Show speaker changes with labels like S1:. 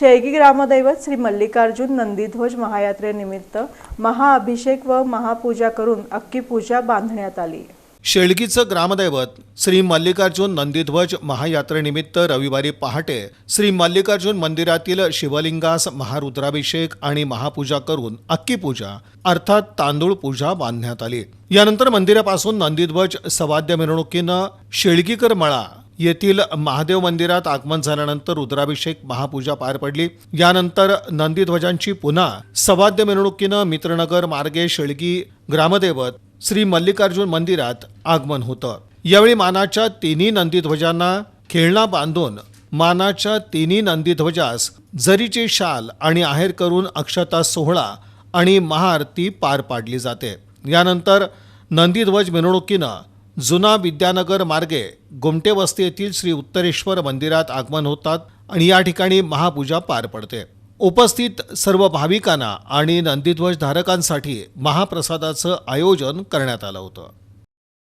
S1: शेळगी ग्रामदैवत श्री मल्लिकार्जुन नंदीध्वज महायात्रेनिमित्त महाअभिषेक व महापूजा करून अख्खी पूजा बांधण्यात आली।
S2: शेळगीचं ग्रामदैवत श्री मल्लिकार्जुन नंदीध्वज महायात्रेनिमित्त रविवारी पहाटे श्री मल्लिकार्जुन मंदिरातील शिवलिंगास महारुद्राभिषेक आणि महापूजा करून अख्खी पूजा अर्थात तांदूळ पूजा बांधण्यात आली। यानंतर मंदिरापासून नंदीध्वज सवाद्य मिरवणुकीनं शेळगीकर मळा येथील महादेव मंदिरात आगमन झाल्यानंतर रुद्राभिषेक महापूजा पार पडली। यानंतर नंदीध्वजांची पुन्हा सवाद्य मिरवणुकीनं मित्रनगर मार्गे शेळगी ग्रामदैवत श्री मल्लिकार्जुन मंदिरात आगमन होतं। यावेळी मानाच्या तिन्ही नंदीध्वजांना खेळणा बांधून मानाच्या तिन्ही नंदीध्वजास जरीचे शाल आणि आहेर करून अक्षता सोहळा आणि महाआरती पार पाडली जाते। यानंतर नंदीध्वज मिरवणुकीनं जुना विद्यानगर मार्गे गोमटे वस्ती येथील श्री उत्तरेश्वर मंदिरात आगमन होतात आणि या ठिकाणी महापूजा पार पडते। उपस्थित सर्व भाविकांना आणि नंदीध्वज धारकांसाठी महाप्रसादाचं आयोजन करण्यात आलं होतं।